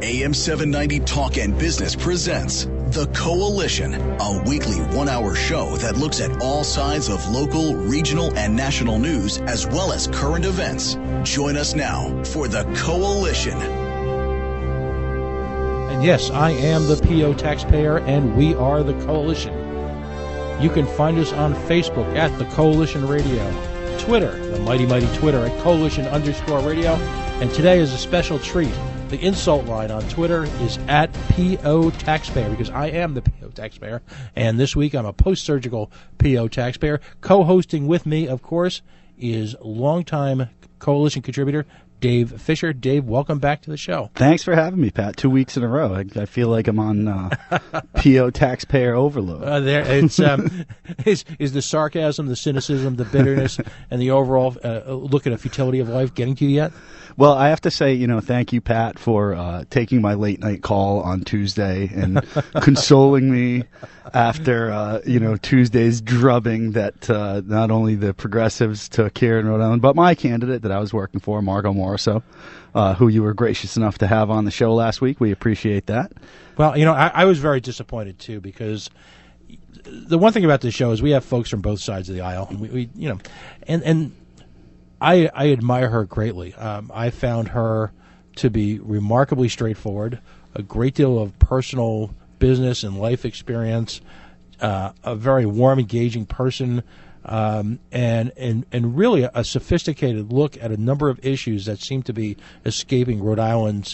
AM 790 Talk and Business presents The Coalition, a weekly 1-hour show that looks at all sides of local, regional, and national news, as well as current events. Join us now for The Coalition. And yes, I am the PO taxpayer, and we are The Coalition. You can find us on Facebook at The Coalition Radio, Twitter, the mighty Twitter at Coalition_radio, and today is a special treat. The insult line on Twitter is at PO Taxpayer, because I am the PO Taxpayer, and this week I'm a post-surgical PO Taxpayer. Co-hosting with me, of course, is longtime Coalition contributor Dave Fisher. Dave, welcome back to the show. Thanks for having me, Pat. 2 weeks in a row. I feel like I'm on PO Taxpayer overload. Is the sarcasm, the cynicism, the bitterness, and the overall look at the futility of life getting to you yet? Well, I have to say, thank you, Pat, for taking my late night call on Tuesday and consoling me after, Tuesday's drubbing that not only the progressives took here in Rhode Island, but my candidate that I was working for, Margo Moroso, who you were gracious enough to have on the show last week. We appreciate that. Well, I was very disappointed, too, because the one thing about this show is we have folks from both sides of the aisle, and I admire her greatly. I found her to be remarkably straightforward, a great deal of personal business and life experience, a very warm, engaging person, and really a sophisticated look at a number of issues that seem to be escaping Rhode Island's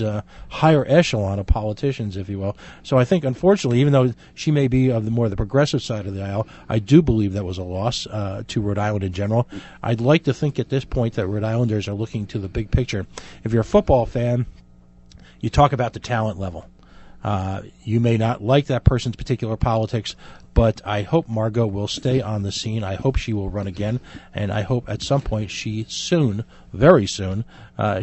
higher echelon of politicians, if you will. So I think, unfortunately, even though she may be of the progressive side of the aisle, I do believe that was a loss to Rhode Island in general. I'd like to think at this point that Rhode Islanders are looking to the big picture. If you're a football fan, you talk about the talent level. You may not like that person's particular politics, but I hope Margo will stay on the scene. I hope she will run again, and I hope at some point very soon,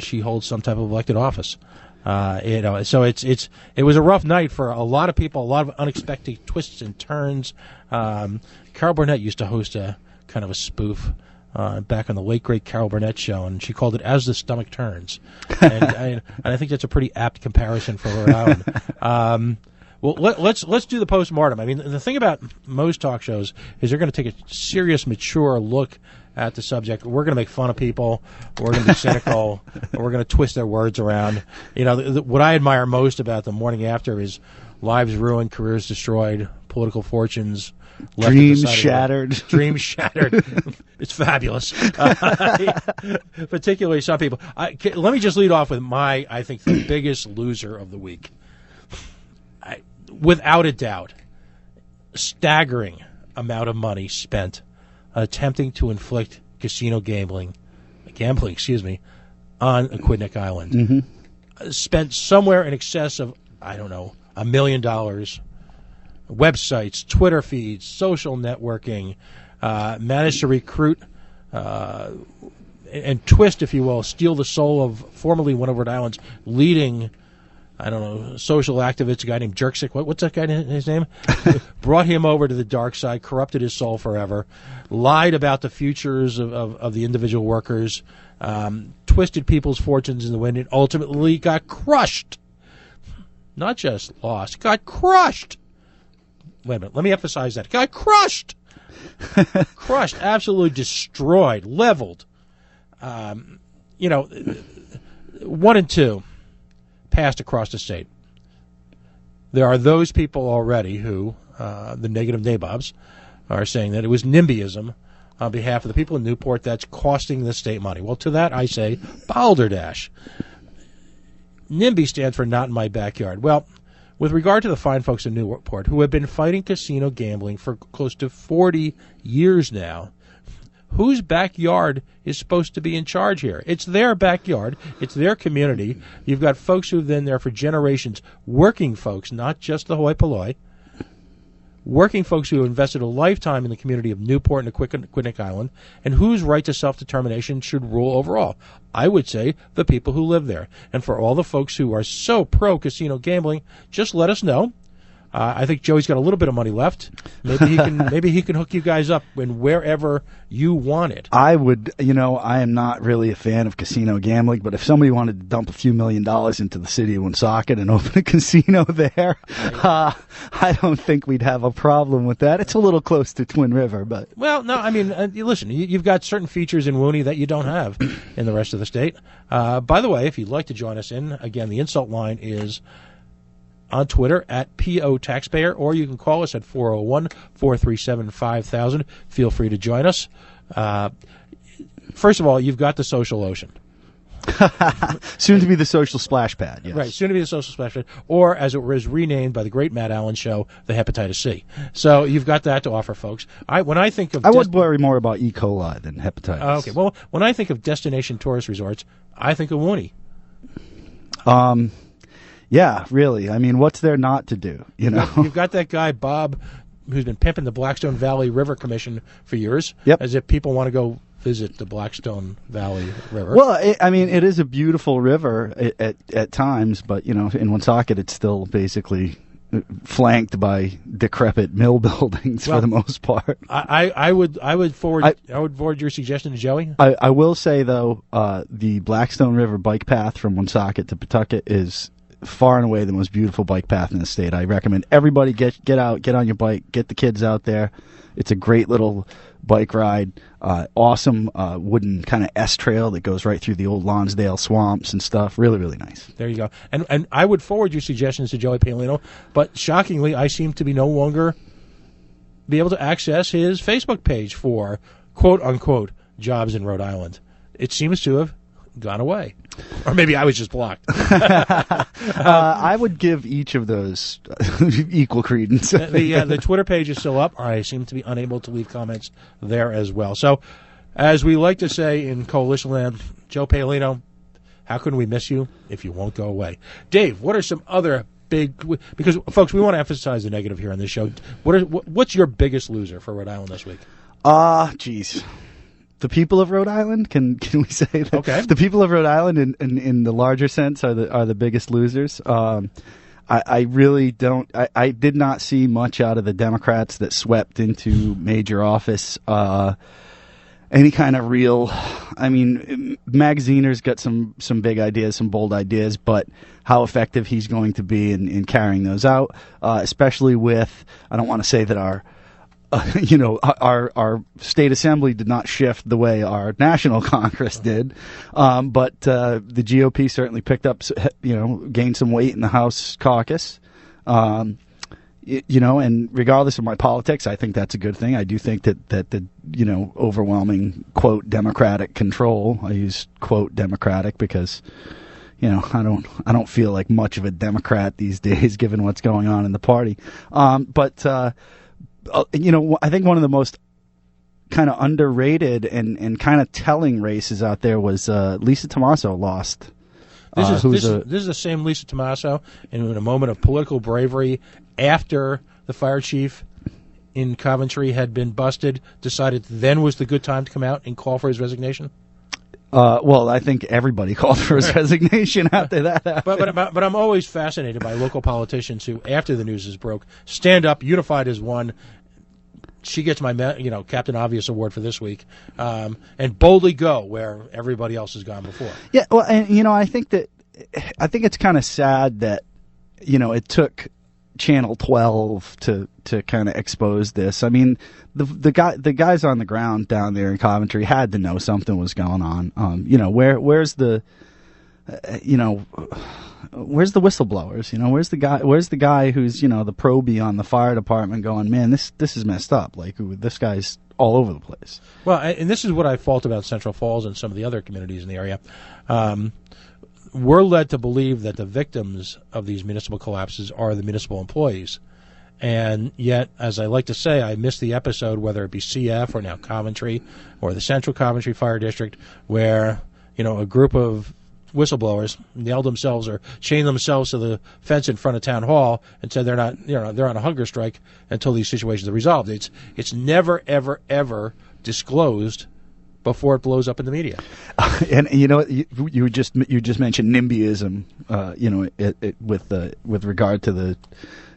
she holds some type of elected office. So it was a rough night for a lot of people, a lot of unexpected twists and turns. Carol Burnett used to host a kind of a spoof back on the late great Carol Burnett show, and she called it "As the Stomach Turns," and I think that's a pretty apt comparison for Rhode Island. Well, let's do the postmortem. I mean, the thing about most talk shows is they're going to take a serious, mature look at the subject. We're going to make fun of people. We're going to be cynical. We're going to twist their words around. What I admire most about the morning after is lives ruined, careers destroyed, political fortunes left dreams shattered. Dreams shattered. It's fabulous. Particularly some people. Let me just lead off with I think, the biggest loser of the week. Without a doubt, staggering amount of money spent attempting to inflict casino gambling, on Aquidneck Island. Mm-hmm. Spent somewhere in excess of, $1 million. Websites, Twitter feeds, social networking, managed to recruit and twist, if you will, steal the soul of formerly one of Rhode Island's leading social activist, a guy named Jerksick. What's that guy, his name? Brought him over to the dark side, corrupted his soul forever, lied about the futures of the individual workers, twisted people's fortunes in the wind, and ultimately got crushed. Not just lost, got crushed. Wait a minute, let me emphasize that. Got crushed. Crushed, absolutely destroyed, leveled. 1 and 2. Passed across the state. There are those people already who, the negative nabobs, are saying that it was NIMBYism on behalf of the people in Newport that's costing the state money. Well, to that I say, balderdash. NIMBY stands for not in my backyard. Well, with regard to the fine folks in Newport who have been fighting casino gambling for close to 40 years now, whose backyard is supposed to be in charge here? It's their backyard. It's their community. You've got folks who've been there for generations, working folks, not just the hoi polloi, working folks who invested a lifetime in the community of Newport and Aquidneck Island, and whose right to self-determination should rule overall? I would say the people who live there. And for all the folks who are so pro-casino gambling, just let us know. I think Joey's got a little bit of money left. Maybe he can hook you guys up in wherever you want it. I would, I am not really a fan of casino gambling, but if somebody wanted to dump a few $1 million into the city of Woonsocket and open a casino there, I don't think we'd have a problem with that. It's a little close to Twin River, but well, no, I mean, listen, you've got certain features in Wooney that you don't have in the rest of the state. By the way, if you'd like to join us in, again, the insult line is on Twitter at PO Taxpayer, or you can call us at 401-437-5000. Feel free to join us. First of all, you've got the social ocean. Soon to be the social splash pad, yes. Right, soon to be the social splash pad, or as it was renamed by the great Matt Allen show, the Hepatitis C. So you've got that to offer, folks. I would worry more about E. coli than hepatitis. Okay, well, when I think of destination tourist resorts, I think of Wooney. Yeah, really. I mean, what's there not to do? You've got that guy Bob, who's been pimping the Blackstone Valley River Commission for years. Yep. As if people want to go visit the Blackstone Valley River. Well, it is a beautiful river at times, but in Woonsocket, it's still basically flanked by decrepit mill buildings for the most part. I would forward your suggestion to Joey. I will say though, the Blackstone River bike path from Woonsocket to Pawtucket is far and away the most beautiful bike path in the state. I recommend everybody get out, get on your bike, get the kids out there. It's a great little bike ride. Awesome wooden kind of S trail that goes right through the old Lonsdale swamps and stuff. Really, really nice. There you go. And I would forward your suggestions to Joey Paolino, but shockingly, I seem to be no longer be able to access his Facebook page for quote unquote jobs in Rhode Island. It seems to have gone away. Or maybe I was just blocked. I would give each of those equal credence. The Twitter page is still up. I seem to be unable to leave comments there as well. So, as we like to say in Coalition Land, Joe Paolino, how can we miss you if you won't go away? Dave, what are some other big... Because, folks, we want to emphasize the negative here on this show. What's your biggest loser for Rhode Island this week? Geez. The people of Rhode Island, can we say that? Okay. The people of Rhode Island, in the larger sense, are the biggest losers. I really don't. I did not see much out of the Democrats that swept into major office. Any kind of real. I mean, Magaziner's got some big ideas, some bold ideas, but how effective he's going to be in carrying those out, especially with. I don't want to say that our state assembly did not shift the way our national Congress did, but the GOP certainly picked up, gained some weight in the House caucus. And regardless of my politics, I think that's a good thing. I do think that the overwhelming quote Democratic control. I use quote Democratic because. I don't feel like much of a Democrat these days, given what's going on in the party. I think one of the most kind of underrated and kind of telling races out there was Lisa Tommaso lost. This is the same Lisa Tommaso, in a moment of political bravery after the fire chief in Coventry had been busted, decided then was the good time to come out and call for his resignation. Well, I think everybody called for his resignation after that happened. But I'm always fascinated by local politicians who, after the news is broke, stand up, unified as one. She gets my, Captain Obvious award for this week, and boldly go where everybody else has gone before. Yeah, well, and I think it's kind of sad that it took Channel 12 to kind of expose this. I mean, the guys on the ground down there in Coventry had to know something was going on. Where's the whistleblowers? Where's the guy who's the probie on the fire department going, man, this is messed up. Like, this guy's all over the place. Well, and this is what I fault about Central Falls and some of the other communities in the area. We're led to believe that the victims of these municipal collapses are the municipal employees. And yet, as I like to say, I missed the episode, whether it be CF or now Coventry or the Central Coventry Fire District, where, a group of whistleblowers nailed themselves or chained themselves to the fence in front of Town Hall and said they're not, they're on a hunger strike until these situations are resolved. It's never, ever, ever disclosed before it blows up in the media. And you know, you just mentioned NIMBYism. With regard to the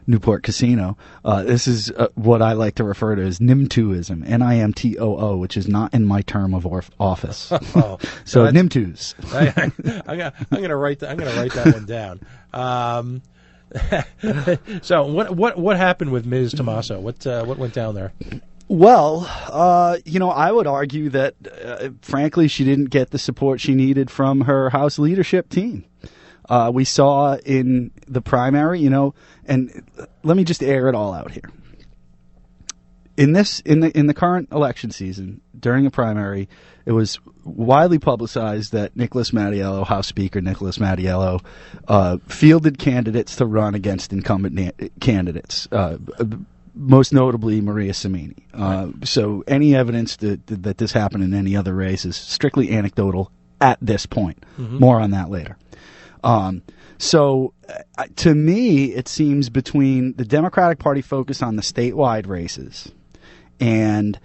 Newport Casino, this is what I like to refer to as NIMTOism, NIMTOO, which is not in my term of office. Oh, so NIMTOs. I'm going to write that one down. So what happened with Ms. Tommaso? What went down there? Well, I would argue that, frankly, she didn't get the support she needed from her House leadership team. We saw in the primary, and let me just air it all out here. In the current election season, during the primary, it was widely publicized that Nicholas Mattiello, House Speaker Nicholas Mattiello, fielded candidates to run against incumbent candidates. Most notably Maria Samini. So any evidence that this happened in any other race is strictly anecdotal at this point. Mm-hmm. More on that later. So to me, it seems between the Democratic Party focus on the statewide races and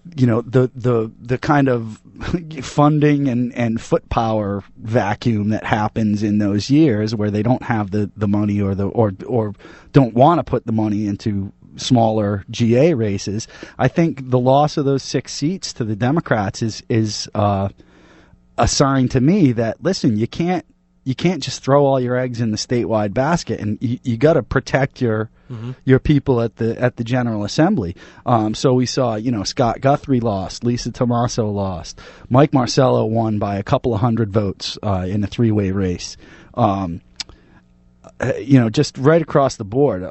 the kind of funding and foot power vacuum that happens in those years where they don't have the money or don't want to put the money into smaller GA races. I think the loss of those 6 seats to the Democrats is a sign to me that, listen, you can't just throw all your eggs in the statewide basket, and you got to protect your people at the General Assembly. So we saw, Scott Guthrie lost, Lisa Tommaso lost, Mike Marcello won by a couple of hundred votes in a 3-way race. Just right across the board.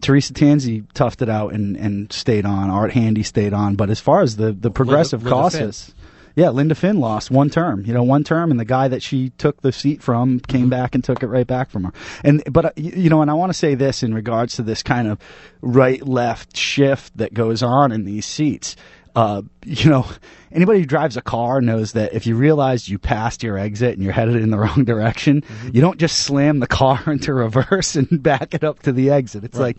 Teresa Tanzi toughed it out and stayed on. Art Handy stayed on. But as far as the progressive caucus, Linda Finn lost one term. And the guy that she took the seat from came back and took it right back from her. And I want to say this in regards to this kind of right-left shift that goes on in these seats. Anybody who drives a car knows that if you realize you passed your exit and you're headed in the wrong direction, you don't just slam the car into reverse and back it up to the exit. It's right.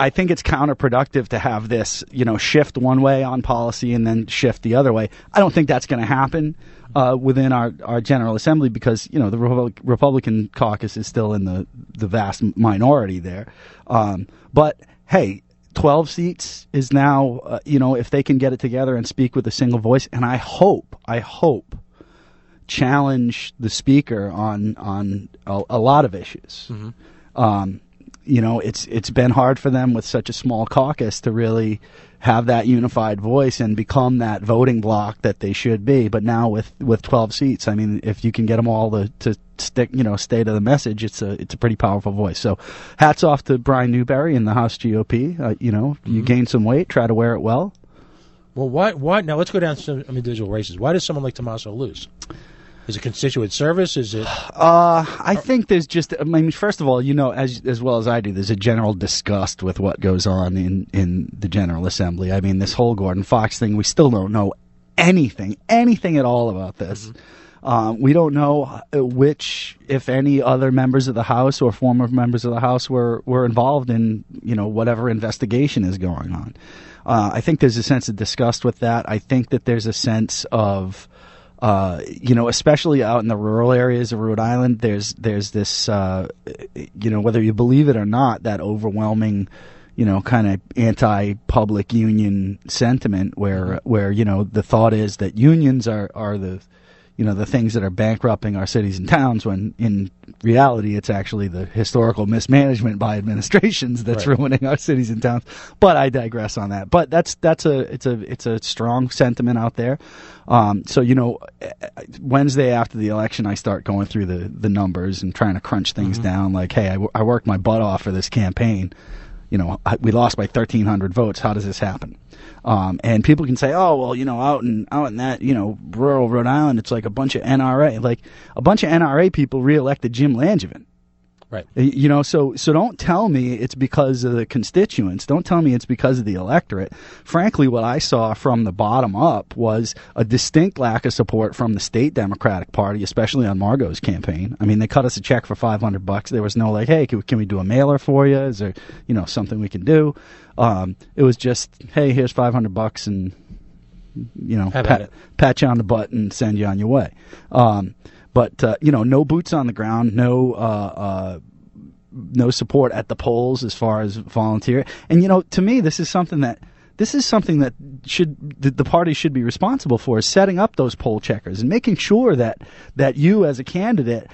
I think it's counterproductive to have this, shift one way on policy and then shift the other way. I don't think that's going to happen within our General Assembly because, the Republican caucus is still in the vast minority there. But, hey, 12 seats is now, if they can get it together and speak with a single voice, and I hope challenge the Speaker on a lot of issues. Mm-hmm. It's been hard for them with such a small caucus to really have that unified voice and become that voting bloc that they should be. But now with 12 seats, if you can get them all to stick, stay to the message, it's a pretty powerful voice. So hats off to Brian Newberry and the House GOP. You gain some weight, try to wear it well. Well, why? Now let's go down to some individual races. Why does someone like Tommaso lose? Is it constituent service? Is it? I think there's just. First of all, as well as I do, there's a general disgust with what goes on in the General Assembly. This whole Gordon Fox thing. We still don't know anything at all about this. Mm-hmm. We don't know which, if any, other members of the House or former members of the House were involved in whatever investigation is going on. I think there's a sense of disgust with that. I think that there's a sense of. Especially out in the rural areas of Rhode Island, there's this, whether you believe it or not, that overwhelming, kind of anti-public union sentiment where the thought is that unions are the, the things that are bankrupting our cities and towns, when in reality it's actually the historical mismanagement by administrations that's right. ruining our cities and towns. But I digress on that. But it's a strong sentiment out there. So Wednesday after the election, I start going through the numbers and trying to crunch things down. Like, hey, I worked my butt off for this campaign. We lost by 1,300 votes. How does this happen? And people can say, oh, well, out in that, rural Rhode Island, it's like a bunch of NRA. Like, a bunch of NRA people reelected Jim Langevin. Right. You know, so don't tell me it's because of the constituents. Don't tell me it's because of the electorate. Frankly, what I saw from the bottom up was a distinct lack of support from the state Democratic Party, especially on Margot's campaign. I mean, they cut us a check for $500. There was no like, hey, can we do a mailer for you? Is there, you know, something we can do? It was just, hey, here's $500 and, you know, pat you on the butt and send you on your way. But you know, no boots on the ground, no support at the polls as far as volunteer. And you know, to me, this is something that the party should be responsible for, is setting up those poll checkers and making sure that you as a candidate